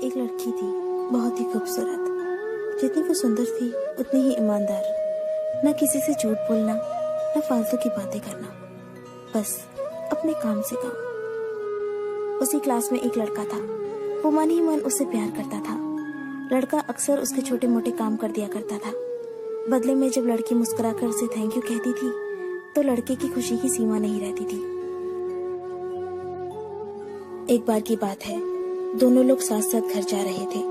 एक लड़की थी, बहुत ही खूबसूरत। जितनी वो सुंदर थी उतनी ही ईमानदार। न किसी से झूठ बोलना, न फालतू की बातें करना, बस अपने काम से काम। उसी क्लास में एक लड़का था। वो मन ही मन उससे प्यार करता था। लड़का अक्सर उसके छोटे मोटे काम कर दिया करता था। बदले में जब लड़की मुस्कुराकर उसे थैंक यू कहती थी तो लड़के की खुशी की सीमा नहीं रहती थी। एक बार की बात है, दोनों लोग साथ साथ घर जा रहे थे।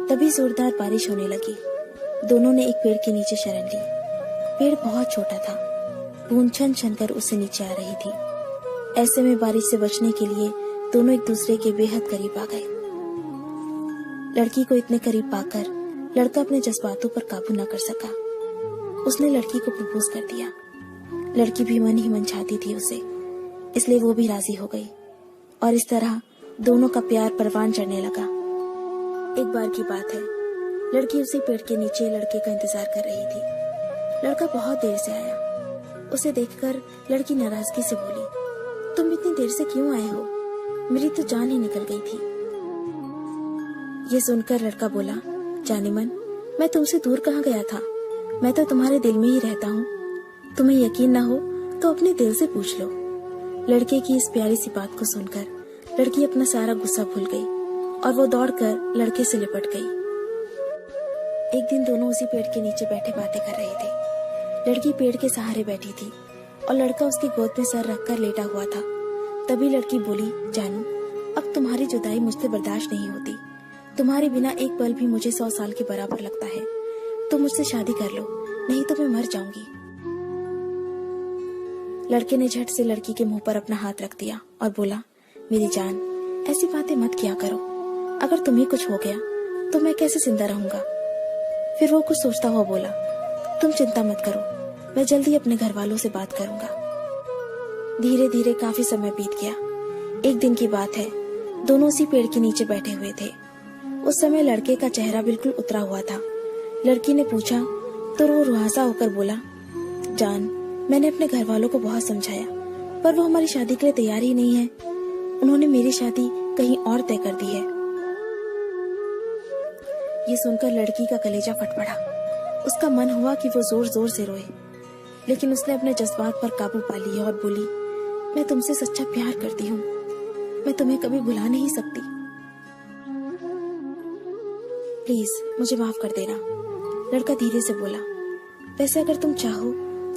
तभी जोरदार बारिश होने लगी। दोनों ने एक पेड़ के नीचे शरण ली। पेड़ बहुत छोटा था, बूंद छन छन कर उससे नीचे आ रही थी। ऐसे में बारिश से बचने के लिए दोनों एक दूसरे के बेहद करीब आ गए। लड़की को इतने करीब पाकर लड़का अपने जज्बातों पर काबू न कर सका। उसने लड़की को प्रपोज कर दिया। लड़की भी मन ही मन चाहती थी उसे, इसलिए वो भी राजी हो गई और इस तरह दोनों का प्यार परवान चढ़ने लगा। एक बार की बात है, लड़की उसी पेड़ के नीचे लड़के का इंतजार कर रही थी। लड़का बहुत देर से आया। उसे देखकर लड़की नाराजगी से बोली, तुम इतनी देर से क्यों आए हो? मेरी तो जान ही निकल गई थी। ये सुनकर लड़का बोला, जाने मन, मैं तुमसे दूर कहाँ गया था, मैं तो तुम्हारे दिल में ही रहता हूँ। तुम्हें यकीन ना हो तो अपने दिल से पूछ लो। लड़के की इस प्यारी सी बात को सुनकर लड़की अपना सारा गुस्सा भूल गई और वो दौड़कर लड़के से लिपट गई। एक दिन दोनों उसी पेड़ के नीचे बैठे बातें कर रहे थे। लड़की पेड़ के सहारे बैठी थी और लड़का उसकी गोद में सर रखकर लेटा हुआ था। तभी लड़की बोली, जानू, अब तुम्हारी जुदाई मुझसे बर्दाश्त नहीं होती। तुम्हारे बिना एक पल भी मुझे 100 साल के बराबर लगता है। तुम मुझसे शादी कर लो, नहीं तो मैं मर जाऊंगी। लड़के ने झट से लड़की के मुंह पर अपना हाथ रख दिया और बोला, मेरी जान, ऐसी बातें मत किया करो। अगर तुम्हें कुछ हो गया तो मैं कैसे जिंदा रहूंगा? फिर वो कुछ सोचता हुआ बोला, तुम चिंता मत करो, मैं जल्दी अपने घर वालों से बात करूंगा। धीरे धीरे काफी समय बीत गया। एक दिन की बात है, दोनों उसी पेड़ के नीचे बैठे हुए थे। उस समय लड़के का चेहरा बिल्कुल उतरा हुआ था। लड़की ने पूछा तो वो रुहासा होकर बोला, जान, मैंने अपने घर वालों को बहुत समझाया, पर वो हमारी शादी के लिए तैयार ही नहीं है। उन्होंने मेरी शादी कहीं और तय कर दी है। ये सुनकर लड़की का कलेजा फट पड़ा। उसका मन हुआ कि वो जोर जोर से रोए, लेकिन उसने अपने जज्बात पर काबू पा लिया और बोली, मैं तुमसे सच्चा प्यार करती हूँ, मैं तुम्हें कभी भुला नहीं सकती। प्लीज मुझे माफ कर देना। लड़का धीरे से बोला, वैसे अगर तुम चाहो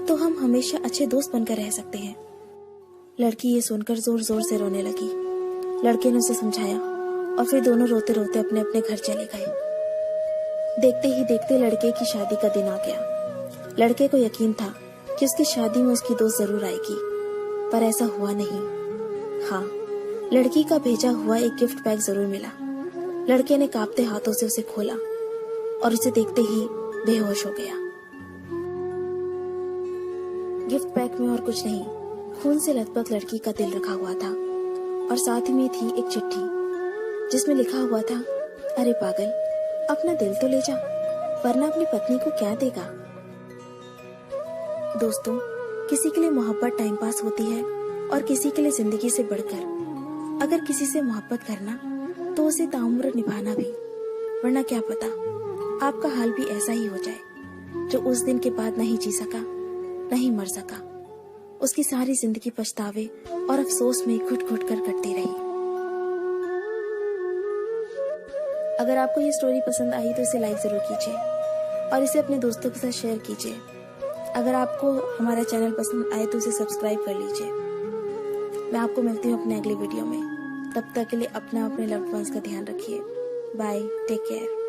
तो हम हमेशा अच्छे दोस्त बनकर रह सकते हैं। लड़की ये सुनकर जोर जोर से रोने लगी। लड़के ने उसे समझाया और फिर दोनों रोते रोते अपने अपने घर चले गए। देखते ही देखते लड़के की शादी का दिन आ गया। लड़के को यकीन था कि उसकी शादी में उसकी दोस्त जरूर आएगी, पर ऐसा हुआ नहीं। हाँ, लड़की का भेजा हुआ एक गिफ्ट पैक जरूर मिला। लड़के ने कांपते हाथों से उसे खोला और उसे देखते ही बेहोश हो गया। गिफ्ट पैक में और कुछ नहीं, खून से लथपथ लड़की का दिल रखा हुआ था और साथ में थी एक चिट्ठी जिसमें लिखा हुआ था, अरे पागल, अपना दिल तो ले जा, वरना अपनी पत्नी को क्या देगा। दोस्तों, किसी के लिए मोहब्बत टाइम पास होती है और किसी के लिए जिंदगी से बढ़कर। अगर किसी से मोहब्बत करना तो उसे ताउम्र निभाना भी, वरना क्या पता आपका हाल भी ऐसा ही हो जाए। जो उस दिन के बाद नहीं जी सका, नहीं मर सका, उसकी सारी जिंदगी पछतावे और अफसोस में घुट घुट कर कटती रही। अगर आपको ये स्टोरी पसंद आई तो इसे लाइक जरूर कीजिए और इसे अपने दोस्तों के साथ शेयर कीजिए। अगर आपको हमारा चैनल पसंद आए तो इसे सब्सक्राइब कर लीजिए। मैं आपको मिलती हूँ अपने अगले वीडियो में। तब तक के लिए अपना अपने लव्ड वंस का ध्यान रखिए। Bye, take care.